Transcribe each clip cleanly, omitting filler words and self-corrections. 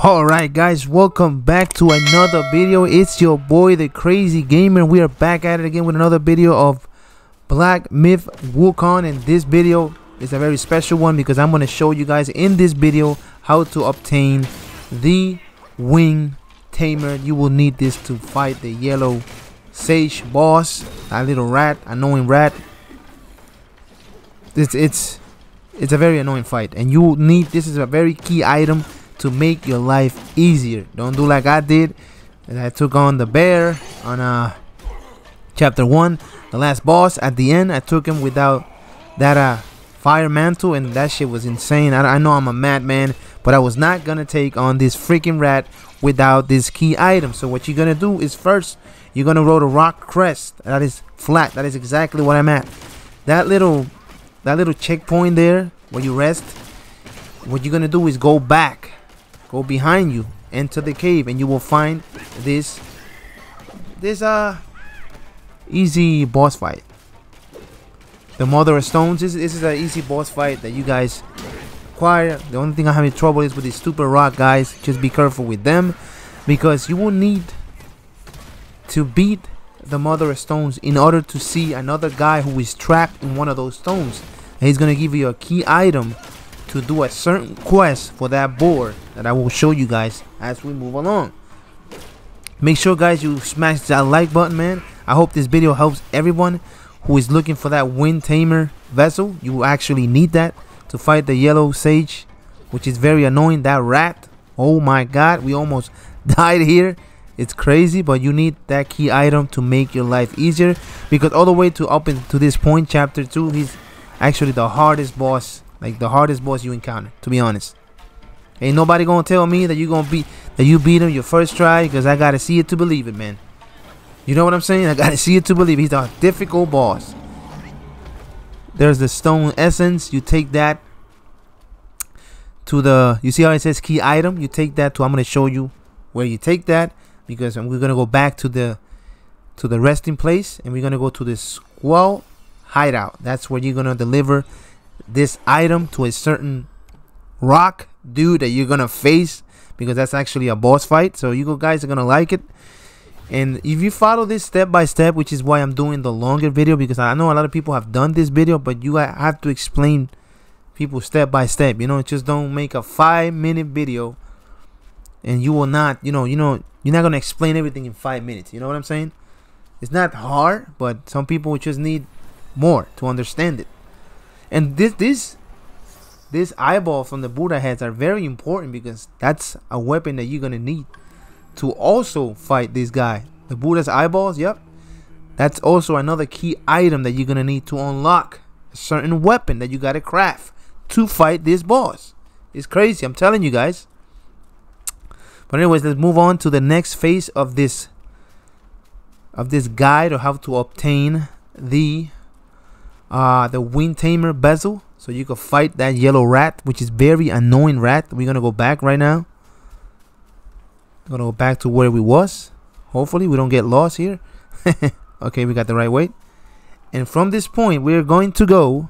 Alright guys, welcome back to another video. It's your boy the Crazy Gamer. We are back at it again with another video of Black Myth Wukong, and this video is a very special one because I'm going to show you guys in this video how to obtain the wing Tamer. You will need this to fight the yellow sage boss, that little rat, annoying rat. It's a very annoying fight, and you need this is a very key item to make your life easier. Don't do like I did, and I took on the bear on chapter 1, the last boss. At the end I took him without that fire mantle, and that shit was insane. I know I'm a madman, but I was not gonna take on this freaking rat without this key item. So what you're gonna do is first you're gonna roll a rock crest that is flat. That is exactly what I'm at. That little checkpoint there where you rest, what you're gonna do is go back, go behind you, enter the cave, and you will find this easy boss fight. The Mother of Stones. This is an easy boss fight that you guys acquire. The only thing I'm having trouble is with these stupid rock guys. Just be careful with them, because you will need to beat the Mother of Stones in order to see another guy who is trapped in one of those stones. And he's gonna give you a key item to do a certain quest for that board that I will show you guys as we move along. Make sure guys you smash that like button, man. I hope this video helps everyone who is looking for that wind tamer vessel. You will actually need that to fight the yellow sage, which is very annoying. That rat, oh my god, we almost died here. It's crazy, but you need that key item to make your life easier, because all the way to up into this point, chapter 2, he's actually the hardest boss, like the hardest boss you encounter, to be honest. Ain't nobody gonna tell me that you beat him your first try, because I gotta see it to believe it, man. You know what I'm saying? I gotta see it to believe it. He's a difficult boss. There's the stone essence. You take that to the, you see how it says key item? You take that to, I'm gonna show you where you take that, because we're gonna go back to the resting place, and we're gonna go to the squall hideout. That's where you're gonna deliver this item to a certain rock dude that you're gonna face, because that's actually a boss fight. So you guys are gonna like it, and if you follow this step by step, which is why I'm doing the longer video, because I know a lot of people have done this video, but you have to explain people step by step. You know, just don't make a 5-minute video and you will not, you're not gonna explain everything in 5 minutes. You know what I'm saying? It's not hard, but some people just need more to understand it. And this eyeball from the Buddha heads are very important, because that's a weapon that you're gonna need to also fight this guy. The Buddha's eyeballs, yep, that's also another key item that you're gonna need to unlock a certain weapon that you gotta craft to fight this boss. It's crazy, I'm telling you guys. But anyways, let's move on to the next phase of this guide of how to obtain the wind tamer bezel, so you can fight that yellow rat, which is very annoying rat. We're gonna go back right now. We're gonna go back to where we was. Hopefully we don't get lost here. Okay, we got the right way. And from this point we're going to go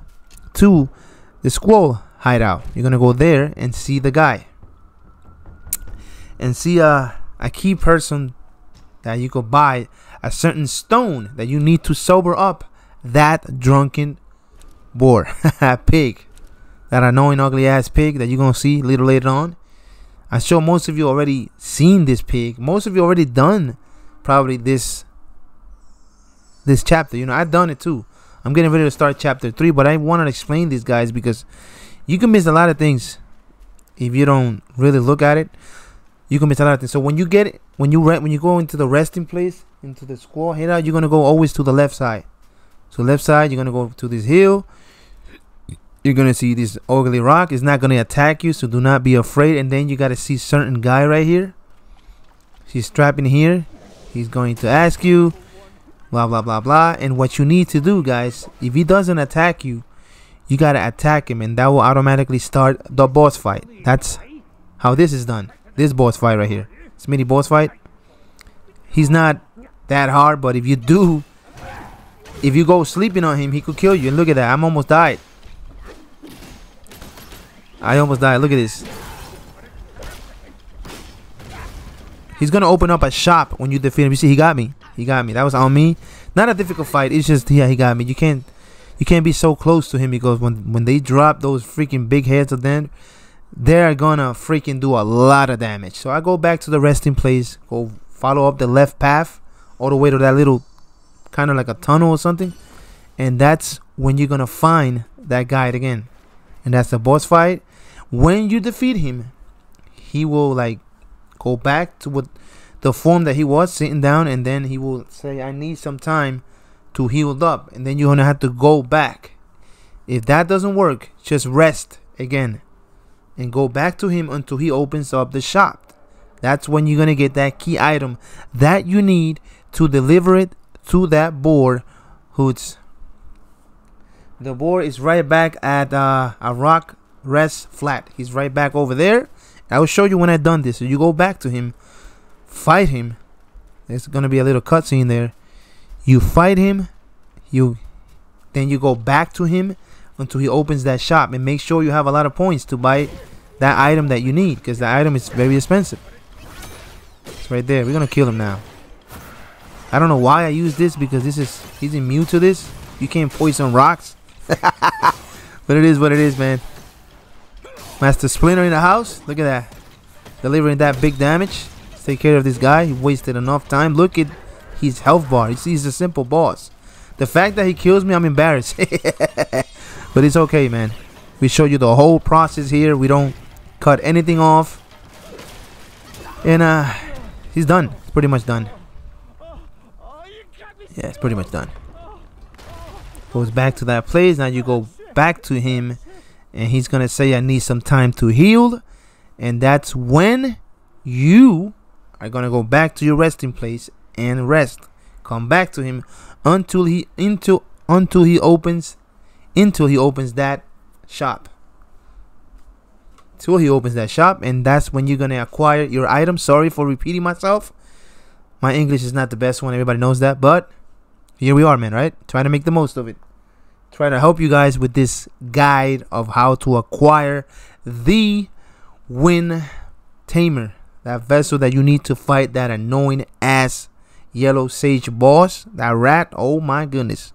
to the squall hideout. You're gonna go there and see the guy, and see a key person that you could buy a certain stone that you need to sober up that drunken boar pig, that annoying ugly ass pig that you're gonna see a little later on. I'm sure most of you already seen this pig. Most of you already done probably this chapter. I've done it too. I'm getting ready to start chapter 3, but I want to explain these guys, because you can miss a lot of things if you don't really look at it. You can miss a lot of things. So when you go into the resting place, into the squall hideout, you're gonna go always to the left side. So left side, you're gonna go to this hill. You're gonna see this ugly rock. It's not gonna attack you, so do not be afraid. And then you gotta see certain guy right here. He's strapped in here. He's going to ask you blah blah blah blah. And what you need to do, guys, if he doesn't attack you, you gotta attack him, and that will automatically start the boss fight. That's how this is done. This boss fight right here, this mini boss fight. He's not that hard, but if you go sleeping on him, he could kill you. And look at that, I'm almost died. I almost died. Look at this. He's gonna open up a shop when you defeat him. You see, he got me. He got me. That was on me. Not a difficult fight. It's just, yeah, he got me. You can't be so close to him, because when they drop those freaking big heads of them, they're gonna freaking do a lot of damage. So I go back to the resting place, go follow up the left path all the way to that little kind of like a tunnel or something, and that's when you're gonna find that guide again. And that's the boss fight. When you defeat him, he will like go back to what the form that he was sitting down, and then he will say, I need some time to heal up, and then you're gonna have to go back. If that doesn't work, just rest again and go back to him until he opens up the shop. That's when you're gonna get that key item that you need to deliver it to that board. The board is right back at a rock rest flat. He's right back over there. I will show you when I've done this. So you go back to him, fight him. There's gonna be a little cutscene there. You fight him, then you go back to him until he opens that shop, and make sure you have a lot of points to buy that item that you need, because the item is very expensive. It's right there. We're gonna kill him now. I don't know why I use this, because he's immune to this. You can't poison rocks. But it is what it is, man. Master Splinter in the house. Look at that. Delivering that big damage. Let's take care of this guy. He wasted enough time. Look at his health bar. You see, he's a simple boss. The fact that he kills me, I'm embarrassed. But it's okay, man. We show you the whole process here. We don't cut anything off. And he's done. It's pretty much done. Yeah, it's pretty much done. Goes back to that place. Now you go back to him, and he's gonna say, I need some time to heal. And that's when you are gonna go back to your resting place and rest. Come back to him until he opens that shop. Till he opens that shop, and that's when you're gonna acquire your item. Sorry for repeating myself. My English is not the best one, everybody knows that, but here we are, man, right? Trying to make the most of it. Try to help you guys with this guide of how to acquire the Wind Tamer, that vessel that you need to fight that annoying ass yellow sage boss, that rat. Oh my goodness.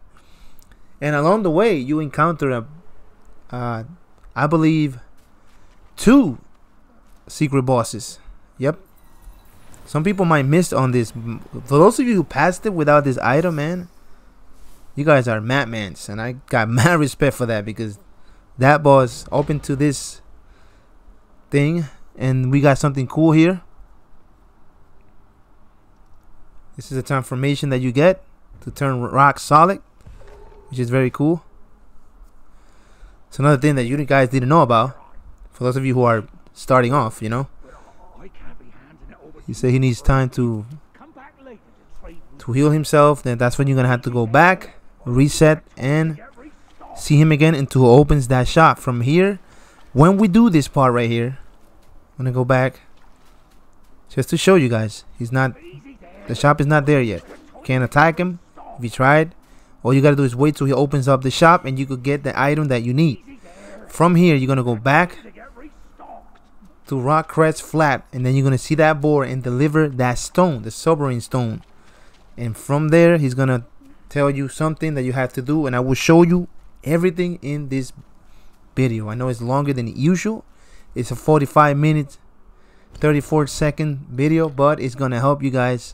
And along the way you encounter I believe 2 secret bosses. Yep. Some people might miss on this. For those of you who passed it without this item, man, you guys are madmans, and I got mad respect for that, because that boss opened to this thing, and we got something cool here. This is a transformation that you get to turn rock solid, which is very cool. It's another thing that you guys didn't know about. For those of you who are starting off, you know, you say he needs time to heal himself. Then that's when you're gonna have to go back, reset, and see him again until he opens that shop. From here, when we do this part right here, I'm gonna go back just to show you guys. The shop is not there yet. Can't attack him if you tried. All you gotta do is wait till he opens up the shop, and you could get the item that you need. From here, you're gonna go back to Rock Crest Flat, and then you're gonna see that board and deliver that stone, the sovereign stone. And from there, he's gonna tell you something that you have to do, and I will show you everything in this video. I know it's longer than usual. It's a 45-minute 34-second video, but it's gonna help you guys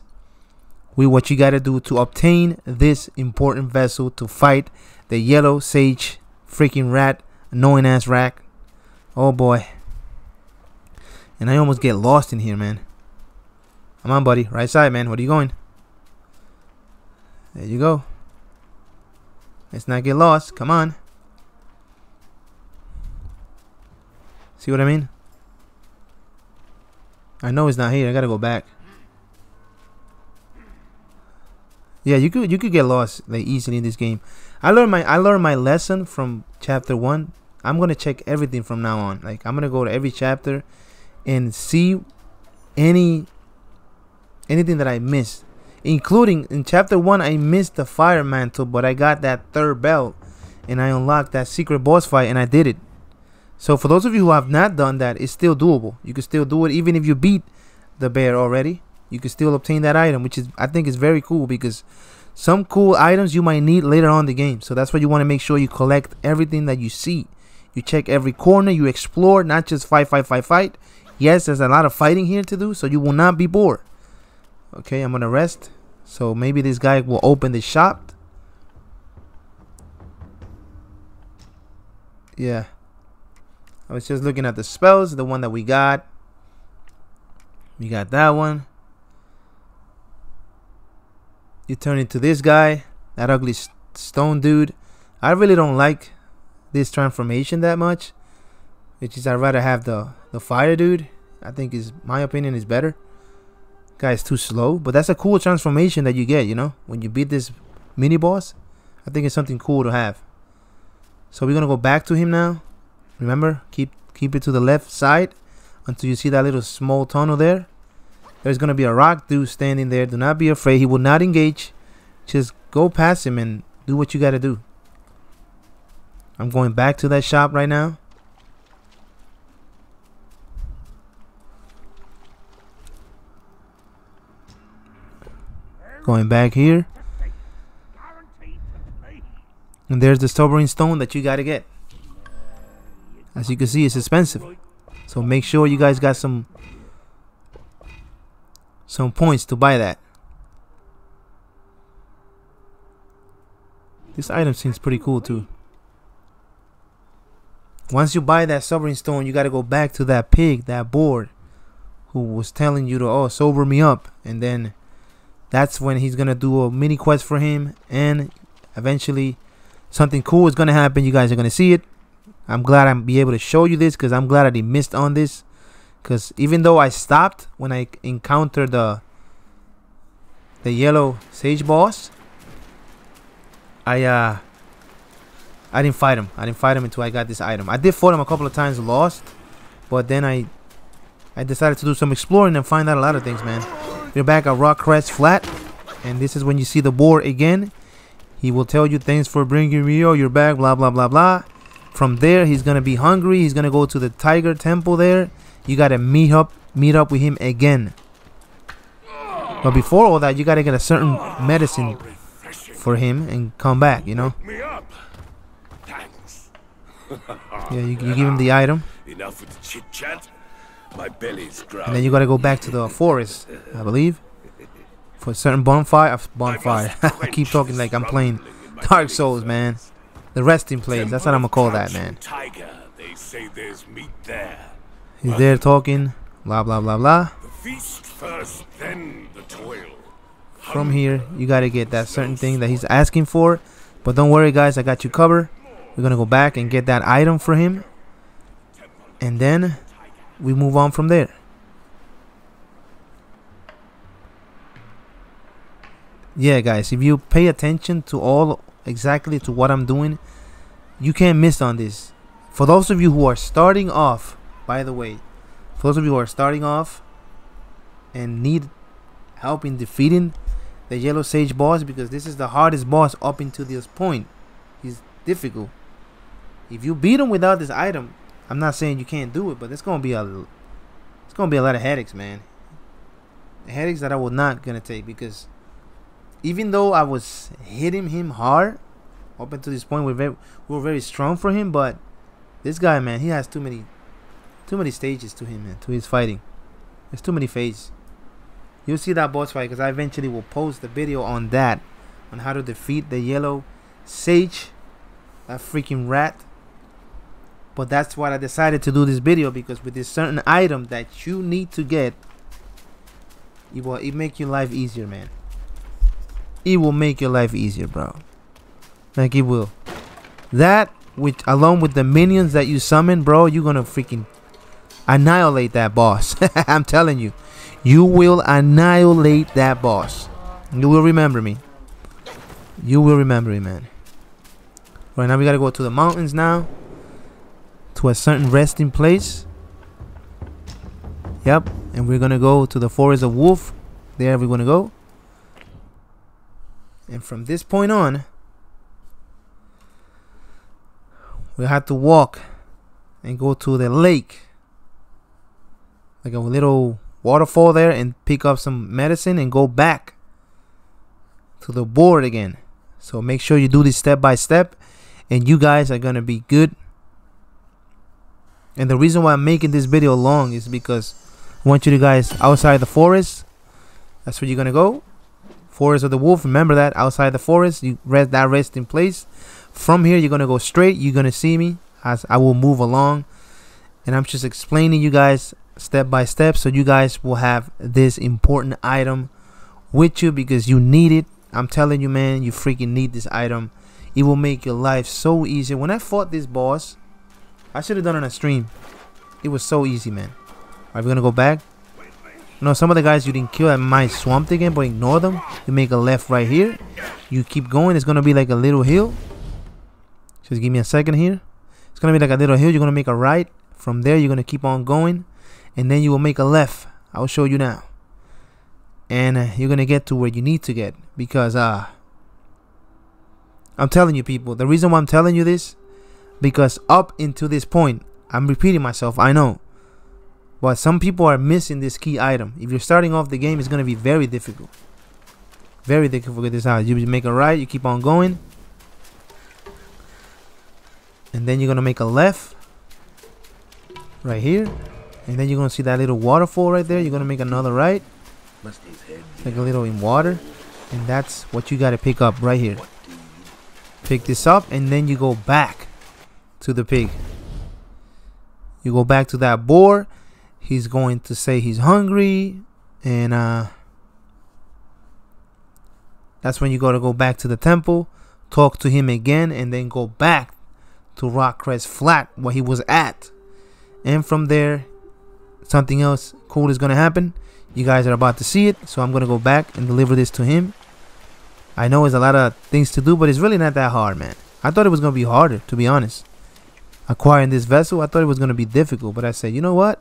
with what you gotta do to obtain this important vessel to fight the yellow sage freaking rat, annoying ass rat. Oh boy. And I almost get lost in here, man. Come on, buddy. Right side, man. Where are you going? There you go. Let's not get lost. Come on. See what I mean? I know it's not here. I gotta go back. Yeah, you could get lost like easily in this game. I learned my lesson from chapter 1. I'm gonna check everything from now on. Like, I'm gonna go to every chapter and see anything that I missed. Including in chapter 1, I missed the fire mantle, but I got that 3rd belt and I unlocked that secret boss fight, and I did it. So for those of you who have not done that, it's still doable. You can still do it even if you beat the bear already. you can still obtain that item, which is, I think, is very cool, because some cool items you might need later on in the game. So that's why you want to make sure you collect everything that you see. You check every corner, you explore, not just fight. Yes, there's a lot of fighting here to do, so you will not be bored. Okay, I'm gonna rest. So maybe this guy will open the shop. Yeah, I was just looking at the spells, the one that we got. We got that one. You turn into this guy, that ugly stone dude. I really don't like this transformation that much, which is I'd rather have the fire dude. I think is, my opinion, is better. Guy's too slow, but that's a cool transformation that you get, you know, when you beat this mini boss. I think it's something cool to have. So we're gonna go back to him now. Remember, keep it to the left side until you see that little small tunnel there. There's gonna be a rock dude standing there. Do not be afraid. He will not engage. Just go past him and do what you gotta do. I'm going back to that shop right now. Going back here. And there's the stubborn stone that you gotta get. As you can see, it's expensive. So make sure you guys got some points to buy that. This item seems pretty cool too. Once you buy that stubborn stone, you gotta go back to that pig, that boar, who was telling you to, oh, sober me up. And then that's when he's gonna do a mini quest for him, and eventually something cool is gonna happen. You guys are gonna see it. I'm glad I'm be able to show you this, because I'm glad I didn't miss on this. Because even though I stopped when I encountered the yellow sage boss, I didn't fight him. I didn't fight him until I got this item. I did fight him a couple of times, lost, but then I decided to do some exploring and find out a lot of things, man. We're back at Rock Crest Flat, and this is when you see the boar again. He will tell you, thanks for bringing me, oh, you're back, blah blah blah blah. From there, he's gonna be hungry. He's gonna go to the tiger temple there. You gotta meet up with him again. But before all that, you gotta get a certain medicine for him and come back, you know. Yeah, you give him the item. Enough with the chit chat. My belly's growling. And then you gotta go back to the forest, I believe, for a certain bonfire. I keep talking like I'm playing Dark Souls, man. The resting place. That's what I'm gonna call that, man. Tiger. They say there's meat there. He's there talking, blah blah blah blah. The feast first, then the toil. From here, you gotta get that certain thing that he's asking for. But don't worry, guys, I got you covered. We're gonna go back and get that item for him, and then we move on from there. Yeah, guys, if you pay attention to exactly to what I'm doing, you can't miss on this. For those of you who are starting off, by the way, for those of you who are starting off and need help in defeating the yellow sage boss, because this is the hardest boss up until this point. He's difficult. If you beat him without this item, I'm not saying you can't do it, but it's gonna be a lot of headaches, man. Headaches that I will not gonna take, because even though I was hitting him hard up until this point, we were very strong for him, but this guy, man, he has too many stages to him, man, to his fighting. There's too many phases. You'll see that boss fight, because I eventually will post the video on that, on how to defeat the yellow sage, that freaking rat. But that's what I decided to do this video, because with this certain item that you need to get, it make your life easier, man. It will make your life easier, bro. Like, it will. That, which along with the minions that you summon, bro, you're gonna freaking annihilate that boss. I'm telling you, you will annihilate that boss. You will remember me. You will remember me, man. Right now we gotta go to the mountains now, to a certain resting place. Yep, and we're gonna go to the forest of Wolf. There we're gonna go. And from this point on, we'll have to walk and go to the lake. Like a little waterfall there and pick up some medicine and go back to the board again. So make sure you do this step by step, and you guys are gonna be good. And the reason why I'm making this video long is because I want you guys outside the forest. That's where you're gonna go. Forest of the Wolf. Remember that, outside the forest. You rest that resting place. From here, you're gonna go straight. You're gonna see me as I will move along, and I'm just explaining you guys step by step, so you guys will have this important item with you because you need it. I'm telling you, man, you freaking need this item. It will make your life so easy. When I fought this boss, I should have done it on a stream. It was so easy, man. Are we gonna go back? No, some of the guys you didn't kill at my swamp again, but ignore them. You make a left right here. You keep going. It's gonna be like a little hill. Just give me a second here. It's gonna be like a little hill. You're gonna make a right. From there, you're gonna keep on going, and then you will make a left. I'll show you now. And you're gonna get to where you need to get, because I'm telling you, people, the reason why I'm telling you this, because up until this point, I'm repeating myself, I know, but some people are missing this key item. If you're starting off the game, it's gonna be very difficult. Very difficult to get this out. You make a right, you keep on going, and then you're gonna make a left right here, and then you're gonna see that little waterfall right there. You're gonna make another right, like a little in water, and that's what you gotta pick up right here. Pick this up, and then you go back to the pig. You go back to that boar. He's going to say he's hungry, and that's when you gotta go back to the temple, talk to him again, and then go back to Rockcrest Flat where he was at. And from there, something else cool is gonna happen. You guys are about to see it, so I'm gonna go back and deliver this to him. I know it's a lot of things to do, but it's really not that hard, man. I thought it was gonna be harder, to be honest. Acquiring this vessel, I thought it was gonna be difficult, but I said, you know what?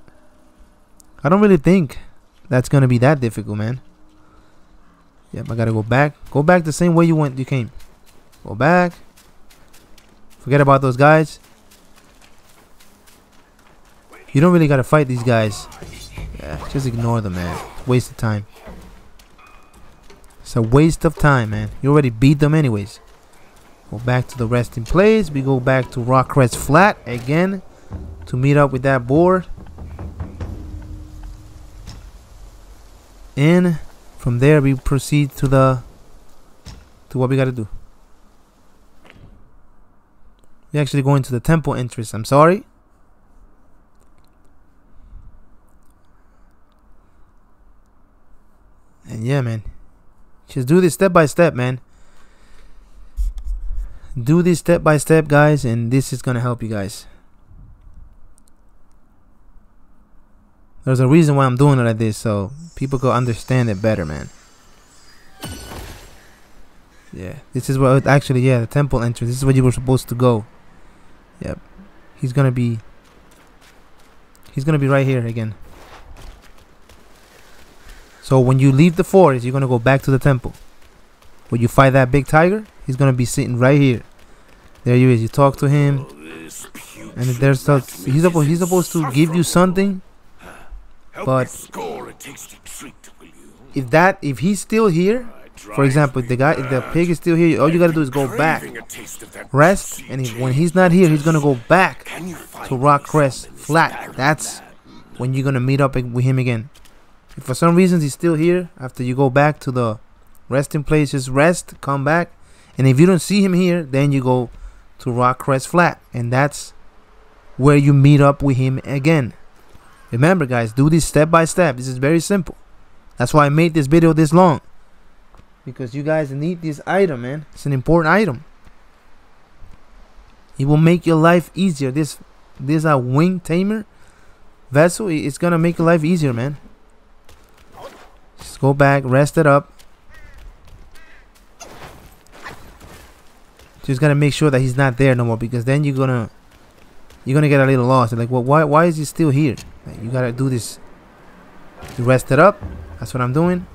I don't really think that's gonna be that difficult, man. Yep, I gotta go back. Go back the same way you came. Go back. Forget about those guys. You don't really gotta fight these guys. Yeah, just ignore them, man. Waste of time. It's a waste of time, man. You already beat them anyways. Go back to the resting place. We go back to Rockcrest Flat again to meet up with that board. And from there we proceed to what we gotta do. We actually go into the temple entrance. I'm sorry. And yeah, man, just do this step by step, man. Do this step by step, guys, and this is gonna help you guys. There's a reason why I'm doing it like this, so people could understand it better, man. Yeah, this is what actually, yeah, the temple entrance. This is where you were supposed to go. Yep, he's gonna be right here again. So when you leave the forest, you're gonna go back to the temple. When you fight that big tiger, he's gonna be sitting right here. There he is. You talk to him, and there's he's supposed to give you something. But if he's still here, for example, if the pig is still here, all you gotta do is go back, rest, and when he's not here, he's gonna go back to Rockcrest Flat. That's when you're gonna meet up with him again. If for some reason he's still here after you go back to the resting place, just rest, come back, and if you don't see him here, then you go to Rockcrest Flat, and that's where you meet up with him again. Remember, guys, do this step by step. This is very simple. That's why I made this video this long, because you guys need this item, man. It's an important item. It will make your life easier. This wing Tamer vessel, it's gonna make your life easier, man. Just go back, rest it up. Just gotta make sure that he's not there no more, because then you're gonna get a little lost. Like, well, why is he still here? Like, you gotta do this. You rest it up. That's what I'm doing.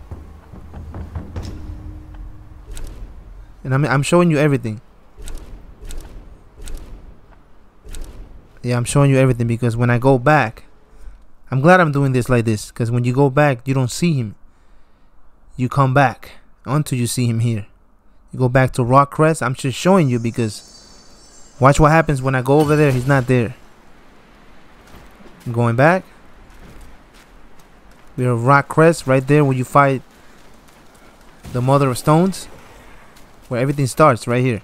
And I'm showing you everything. Yeah, I'm showing you everything, because when I go back, I'm glad I'm doing this like this, because when you go back, you don't see him. You come back until you see him here. You go back to Rock Crest. I'm just showing you because watch what happens when I go over there. He's not there. I'm going back. We're at Rock Crest right there where you fight the Mother of Stones. Where everything starts right here.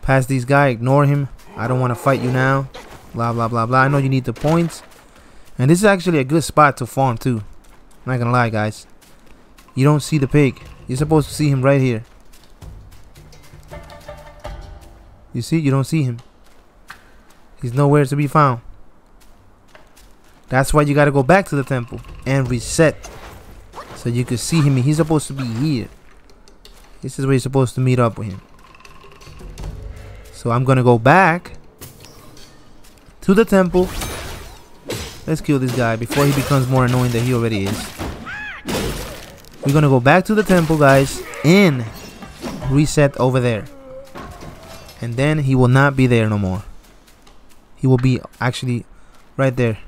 Pass these guys. Ignore him. I don't want to fight you now. Blah, blah, blah, blah. I know you need the points. And this is actually a good spot to farm too. I'm not gonna lie, guys. You don't see the pig. You're supposed to see him right here. You see? You don't see him. He's nowhere to be found. That's why you gotta go back to the temple and reset. So you can see him. He's supposed to be here. This is where you're supposed to meet up with him. So I'm gonna go back to the temple. Let's kill this guy before he becomes more annoying than he already is. We're gonna go back to the temple, guys, and reset over there. And then he will not be there no more. He will be actually right there.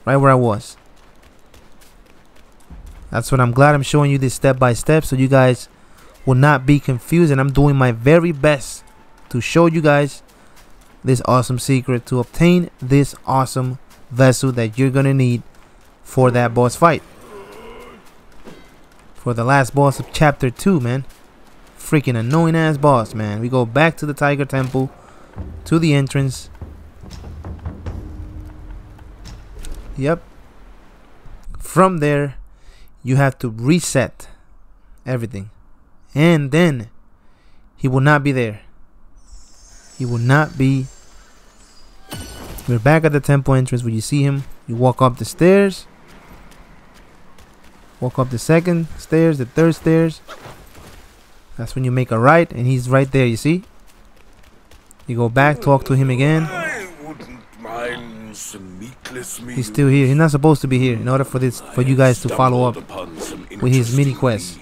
Right where I was. That's what I'm glad I'm showing you this step by step so you guys will not be confused. And I'm doing my very best to show you guys this awesome secret to obtain this awesome vessel that you're gonna need for that boss fight. For the last boss of chapter 2, man. Freaking annoying ass boss, man. We go back to the Tiger Temple, to the entrance. Yep. From there, you have to reset everything. And then, he will not be there. He will not be. We're back at the temple entrance where you see him. You walk up the stairs. Walk up the second stairs, the third stairs. That's when you make a right, and he's right there, you see? You go back, talk to him again. I wouldn't mind some meatless meal. He's still here. He's not supposed to be here in order for you guys to follow up with his mini quest.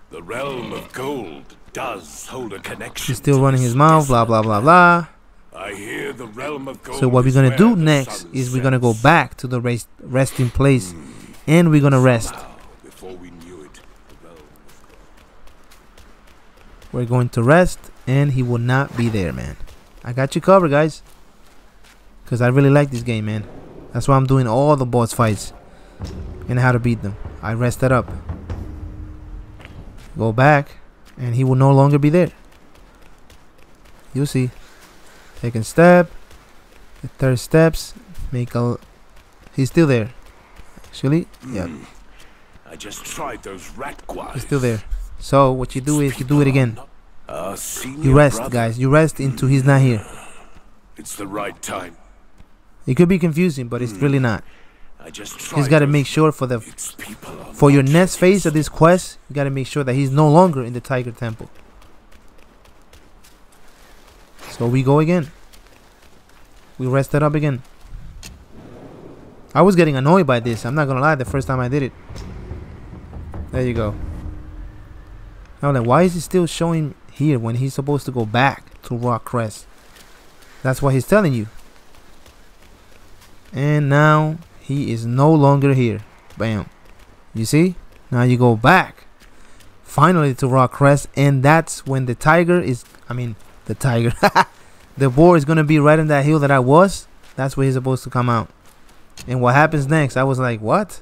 The realm of gold does hold a connection. He's still running his mouth, blah blah blah blah. I hear the realm of gold. So what we're gonna do next is we're gonna go back to the resting place, and we're gonna rest. Before we knew it, We're going to rest, and he will not be there, man. I got you covered, guys, because I really like this game, man. That's why I'm doing all the boss fights and how to beat them. I rested up. Go back, and he will no longer be there. You'll see. Second step, the third steps, he's still there. Actually, yeah. I just tried those rat guys. He's still there. So what you do is you do it again. You rest, guys. You rest until he's not here. It's the right time. It could be confusing, but it's really not. I just He's got to make sure for your next phase of this quest, you got to make sure that he's no longer in the Tiger Temple. So we go again. We rested up again. I was getting annoyed by this. I'm not gonna lie. The first time I did it. There you go. I'm like, why is he still showing here when he's supposed to go back to Rock Crest? That's what he's telling you. And now he is no longer here. Bam. You see? Now you go back finally to Rock Crest, and that's when the tiger is, the boar is gonna be right in that hill that I was. That's where he's supposed to come out. And what happens next? I was like, what?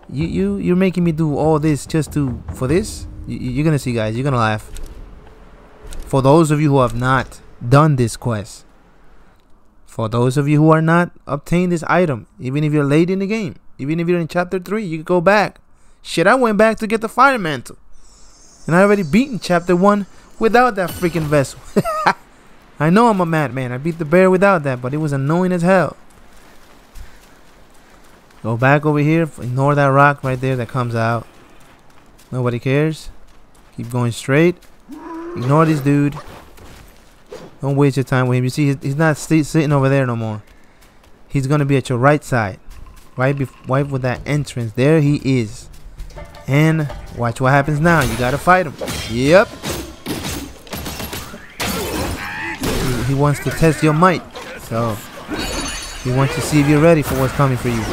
You're making me do all this just for this? You're gonna see, guys. You're gonna laugh. For those of you who have not done this quest, for those of you who are not obtained this item, even if you're late in the game, even if you're in chapter 3, you can go back. Shit, I went back to get the fire mantle, and I already beaten chapter 1 without that freaking vessel. I know I'm a madman. I beat the bear without that, but it was annoying as hell. Go back over here. Ignore that rock right there that comes out. Nobody cares. Keep going straight. Ignore this dude. Don't waste your time with him. You see, he's not sitting over there no more. He's going to be at your right side. Right with that entrance. There he is. And watch what happens now. You got to fight him. Yep. He wants to test your might. So He wants to see if you're ready for what's coming for you.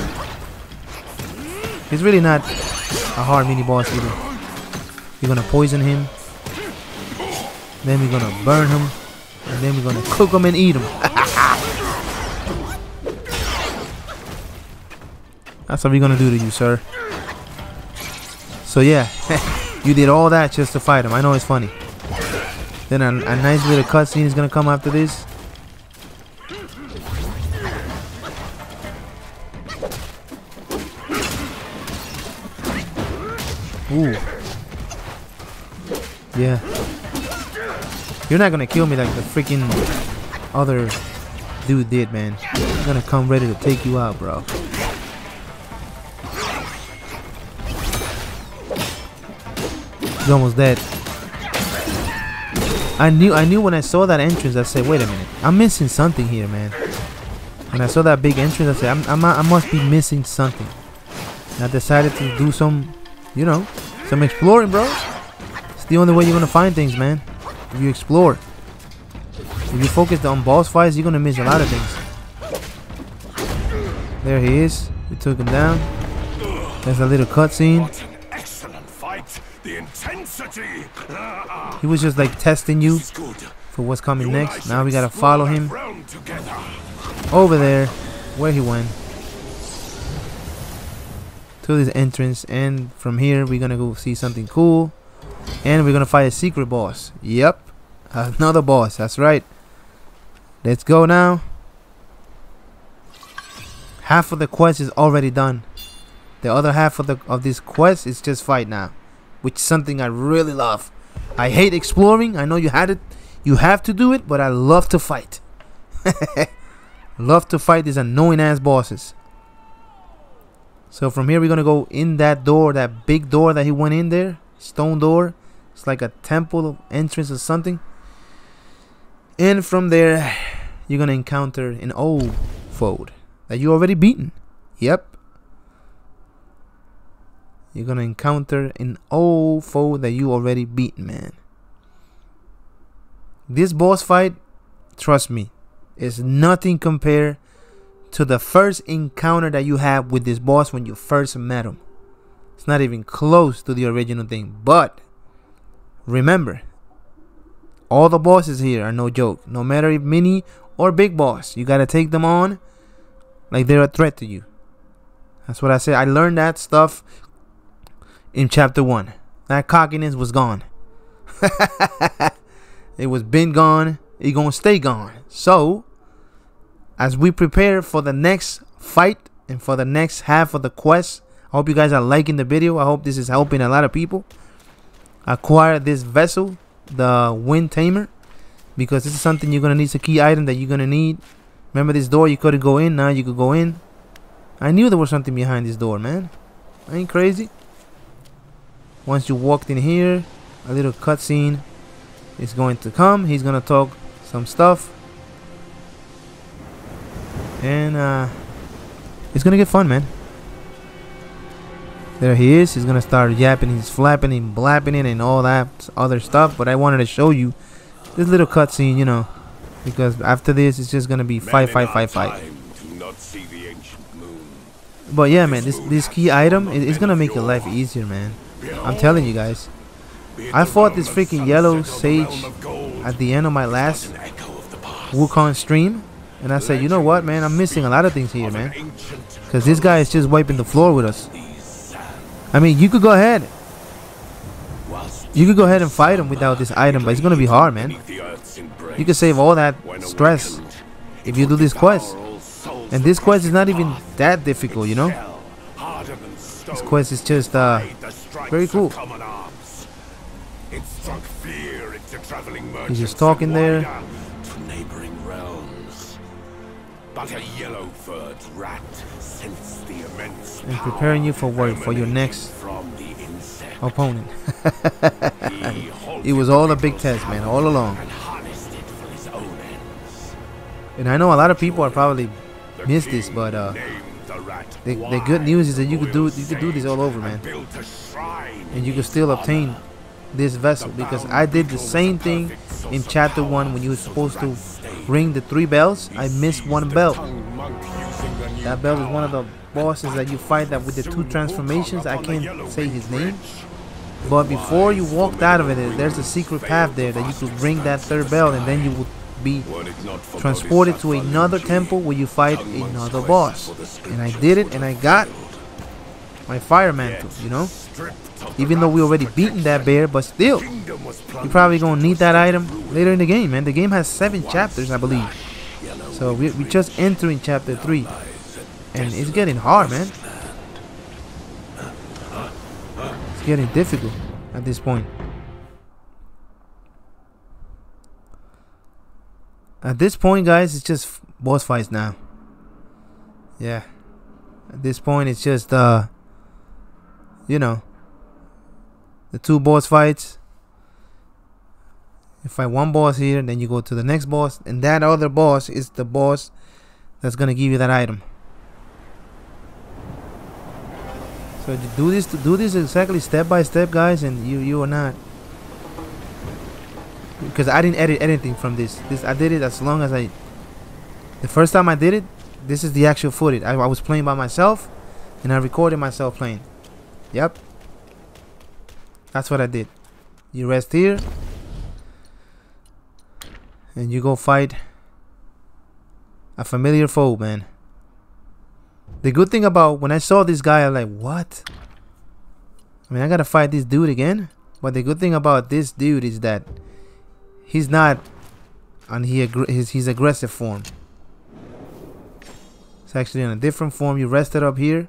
It's really not a hard mini boss either. You're gonna poison him, then we're gonna burn him, and then we're gonna cook him and eat him. That's what we're gonna do to you, sir. So yeah, you did all that just to fight him. I know it's funny. Then a nice little cutscene is gonna come after this. Ooh. Yeah. You're not gonna kill me like the freaking other dude did, man. I'm gonna come ready to take you out, bro. He's almost dead. I knew when I saw that entrance, I said, wait a minute, I'm missing something here, man. When I saw that big entrance, I said, I must be missing something. And I decided to do some, you know, some exploring, bro. It's the only way you're gonna find things, man. If you explore. If you focus on boss fights, you're gonna miss a lot of things. There he is. We took him down. There's a little cutscene. The intensity. He was just like testing you for what's coming next. Now we gotta follow him over there where he went to this entrance, and from here we're gonna go see something cool, and we're gonna fight a secret boss. Yep, another boss. That's right. Let's go now. Half of the quest is already done. The other half of this quest is just fight now, which is something I really love. I hate exploring. I know you had it. You have to do it, but I love to fight. Love to fight these annoying ass bosses. So from here we're gonna go in that door, that big door that he went in there, stone door. It's like a temple entrance or something. And from there you're gonna encounter an old foe that you already beaten. Yep. You're gonna encounter an old foe that you already beaten, man. This boss fight, trust me, is nothing compared to the first encounter that you have with this boss when you first met him. It's not even close to the original thing. But remember, all the bosses here are no joke. No matter if mini or big boss, you gotta take them on like they're a threat to you. That's what I said. I learned that stuff in chapter 1. That cockiness was gone. It was been gone. It gonna stay gone. So as we prepare for the next fight and for the next half of the quest, I hope you guys are liking the video. I hope this is helping a lot of people acquire this vessel, the Wind Tamer, because this is something you're gonna need. It's a key item that you're gonna need. Remember this door you couldn't go in, now you could go in. I knew there was something behind this door, man. I ain't crazy. Once you walked in here, a little cutscene is going to come. He's gonna talk some stuff, and it's gonna get fun, man. There he is. He's gonna start yapping. He's flapping and blapping it and all that other stuff. But I wanted to show you this little cutscene, you know, because after this, it's just gonna be fight. But yeah, man, this key item is gonna make your life easier, man. I'm telling you guys. I fought this freaking yellow sage at the end of my last Wukong stream, and I said, you know what, man, I'm missing a lot of things here, man, because this guy is just wiping the floor with us. I mean, you could go ahead and fight him without this item, but it's gonna be hard, man. You can save all that stress if you do this quest, and this quest is not even that difficult, you know. This quest is just very cool. He's just talking there. To neighboring realms. But a yellow-furred rat sensed the immense and preparing you for work for your next opponent. It was all a big test, man, all along. And I know a lot of people are probably missed this, but the good news is that you could do this all over, man, and you could still obtain this vessel, because I did the same thing in chapter 1 when you were supposed to ring the 3 bells. I missed 1 bell. That bell is one of the bosses that you fight that with the 2 transformations. I can't say his name. But before you walked out of it, there's a secret path there that you could ring that 3rd bell, and then you would be transported to another temple where you fight another boss. And I did it, and I got my fire mantle, you know. Even though we already beaten that bear, but still, you're probably gonna need that item later in the game, man. The game has 7 chapters, I believe. So we just entering chapter 3, and it's getting hard, man. It's getting difficult at this point. At this point, guys, it's just boss fights now. Yeah. At this point, it's just you know, the 2 boss fights. You fight one boss here, then you go to the next boss, and that other boss is the boss that's gonna give you that item. So you do this exactly step by step, guys, and you are not, because I didn't edit anything from this. I did it as long as the first time I did it. This is the actual footage. I was playing by myself, and I recorded myself playing. Yep, that's what I did. You rest here, and you go fight a familiar foe, man. The good thing about when I saw this guy, I'm like, what? I mean, I gotta fight this dude again? But the good thing about this dude is that he's not on his aggressive form. It's actually on a different form. You rest it up here,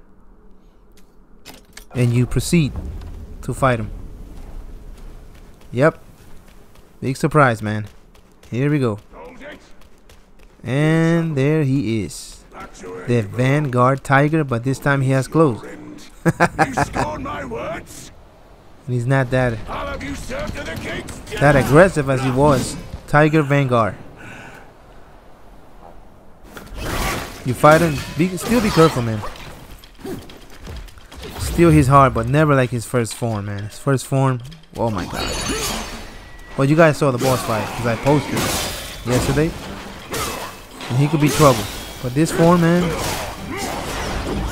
and you proceed to fight him. Yep. Big surprise, man. Here we go. And there he is. The Vanguard Tiger, but this time he has clothes. And he's not that aggressive as he was. Tiger Vanguard. You fight him, still be careful, man. Still he's hard, but never like his first form, man. His first form, oh my god. Well, you guys saw the boss fight, because I posted it yesterday. And he could be trouble. But this form, man,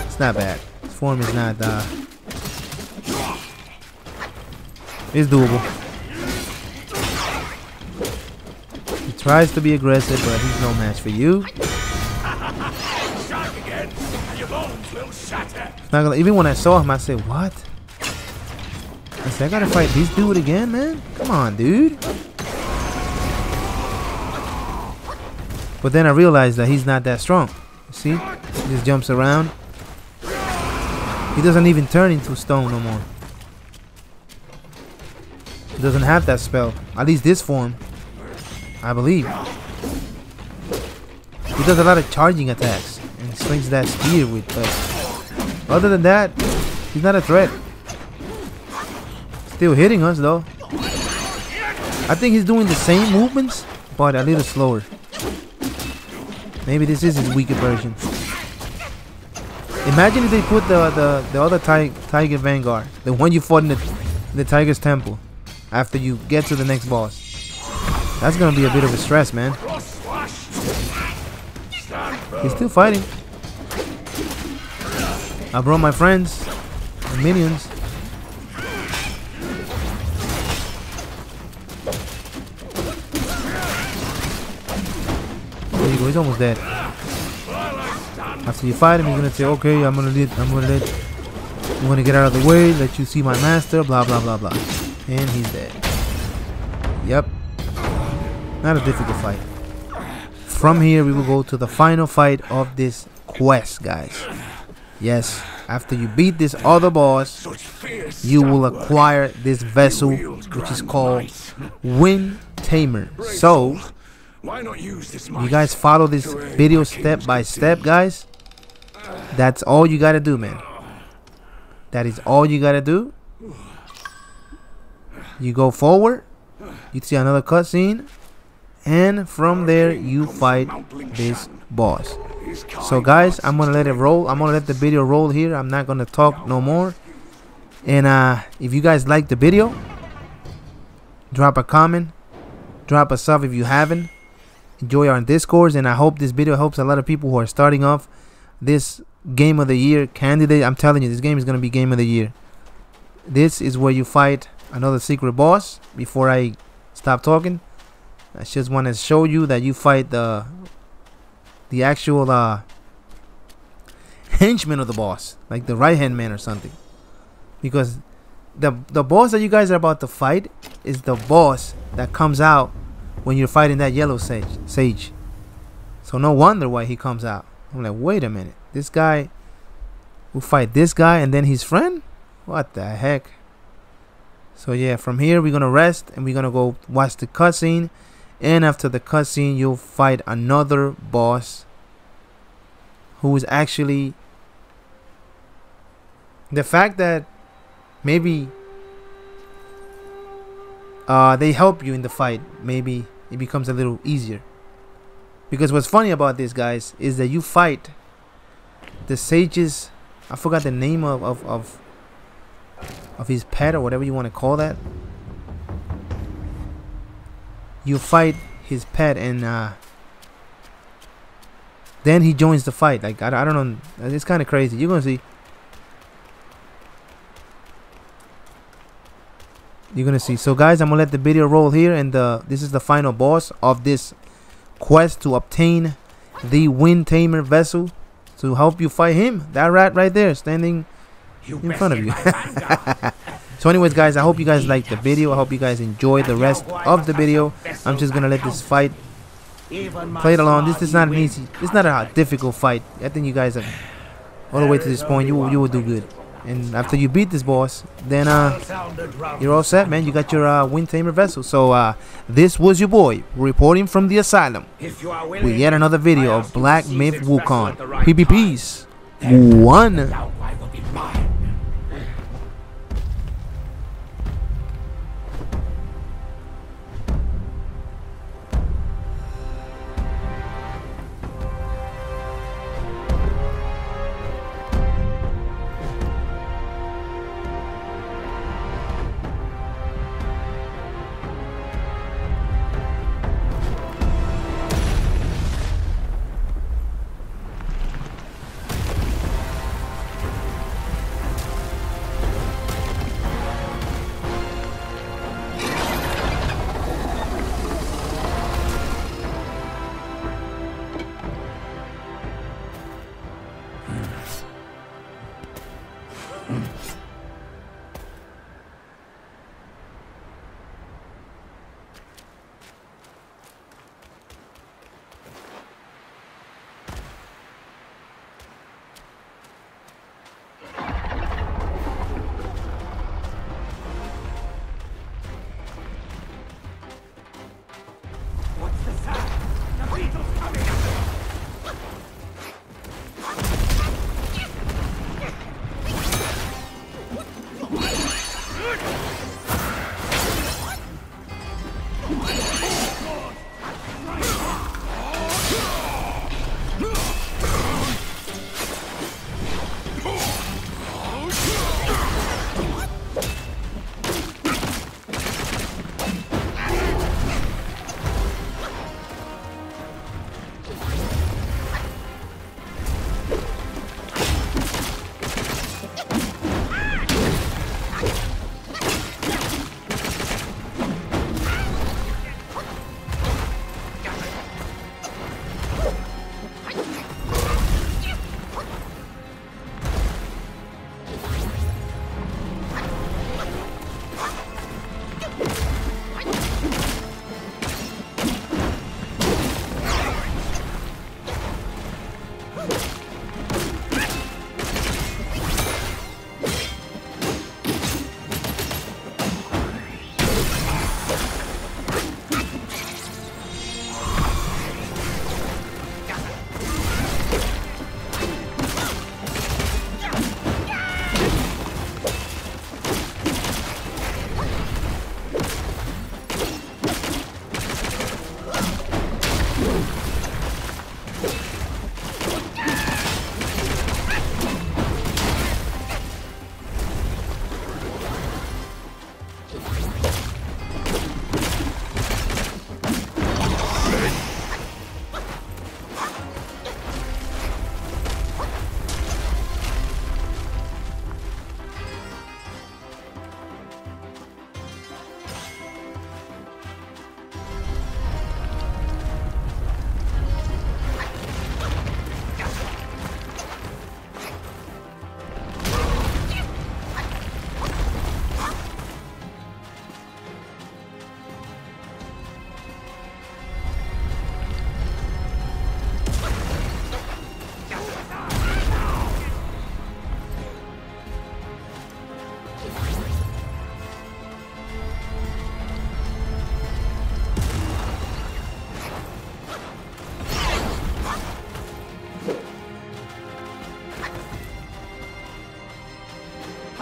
it's not bad. This form is not, it's doable. He tries to be aggressive, but he's no match for you. It's not gonna, even when I saw him, I said, what? I said, I gotta fight this dude again, man? Come on, dude. But then I realized that he's not that strong. You see? He just jumps around. He doesn't even turn into stone no more. He doesn't have that spell. At least this form, I believe. He does a lot of charging attacks and swings that spear with. But other than that, he's not a threat. Still hitting us though. I think he's doing the same movements, but a little slower. Maybe this is his weaker version. Imagine if they put the other Tiger Vanguard, the one you fought in the Tiger's Temple, after you get to the next boss. That's gonna be a bit of a stress, man. He's still fighting. I brought my friends and minions. There you go, he's almost dead. After you fight him, he's gonna say, okay, I'm gonna get out of the way, let you see my master, blah blah blah blah. And he's dead. Yep. Not a difficult fight. From here we will go to the final fight of this quest, guys. Yes, after you beat this other boss, you will acquire this vessel, which is called Tamer. So you guys follow this video step by step, guys. That's all you gotta do, man. That is all you gotta do. You go forward, you see another cutscene, and from there you fight this boss. So guys, I'm gonna let it roll. I'm gonna let the video roll here. I'm not gonna talk no more. And if you guys like the video, drop a comment, drop a sub if you haven't. Enjoy our Discords, and I hope this video helps a lot of people who are starting off this game of the year candidate. I'm telling you, this game is gonna be game of the year. This is where you fight another secret boss. Before I stop talking, I just want to show you that you fight the actual henchman of the boss, like the right hand man or something. Because the boss that you guys are about to fight is the boss that comes out when you're fighting that yellow sage. So no wonder why he comes out. I'm like, wait a minute, this guy will fight this guy and then his friend? What the heck? So yeah, from here we're gonna rest and we're gonna go watch the cutscene, and after the cutscene you'll fight another boss who is actually, the fact that maybe they help you in the fight, maybe it becomes a little easier. Because what's funny about this, guys, is that you fight the sages. I forgot the name of his pet or whatever you want to call that. You fight his pet and then he joins the fight. Like I don't know, it's kind of crazy. You're gonna see. You're gonna see. So guys, I'm gonna let the video roll here, and this is the final boss of this quest to obtain the Wind Tamer vessel to help you fight him. That rat right there standing in front of you. So anyways, guys, I hope you guys liked the video. I hope you guys enjoyed the rest of the video. I'm just gonna let this fight play it along. This is not an easy, it's not a difficult fight. I think you guys have all the way to this point, you will do good. And after you beat this boss, then you're all set, man. You got your Wind Tamer vessel. So this was your boy reporting from the asylum with yet another video of Black Myth Wukong. PvPs 1.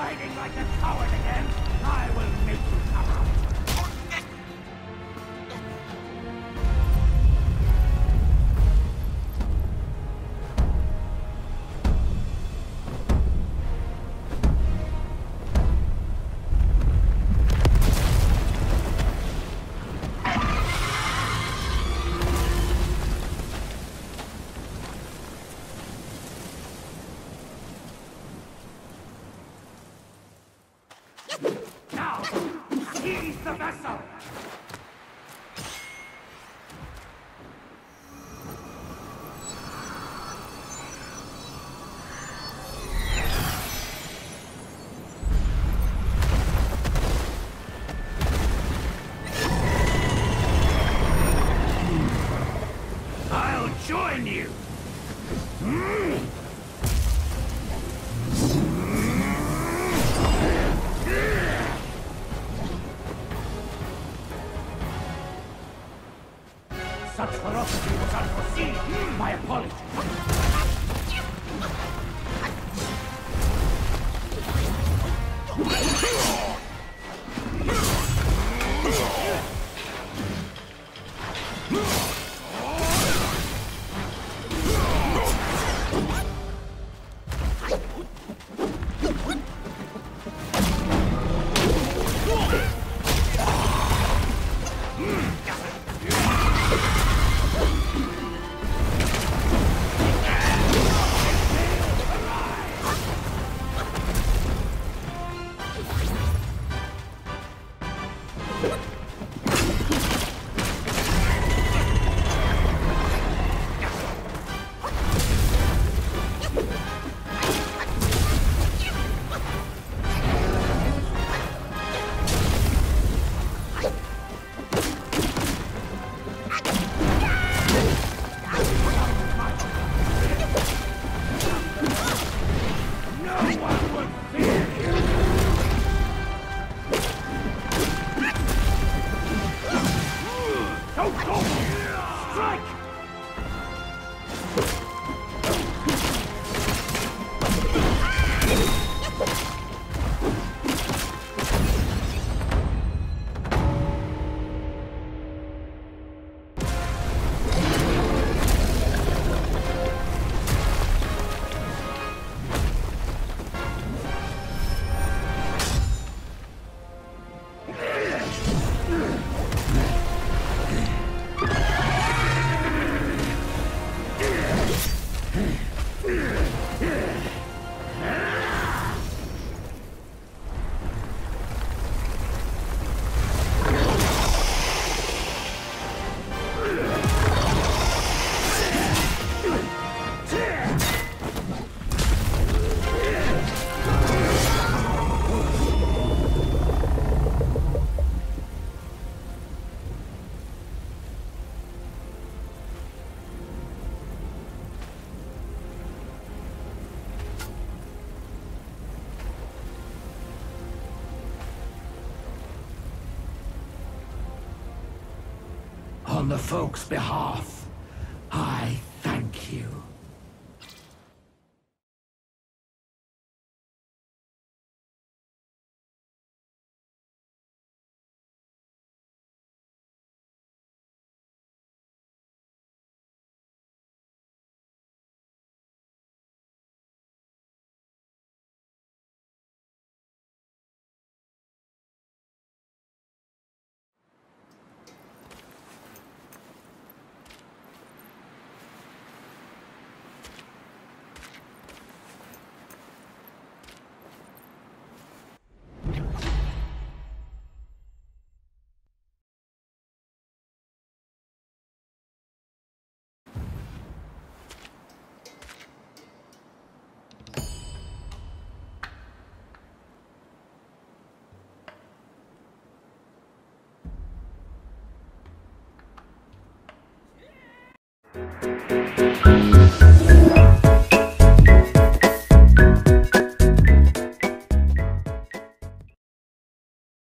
hiding like a coward again? I will make you come out. Now, seize the vessel! I'll join you! Such ferocity was unforeseen. My apologies. On the folks' behalf, I thank you.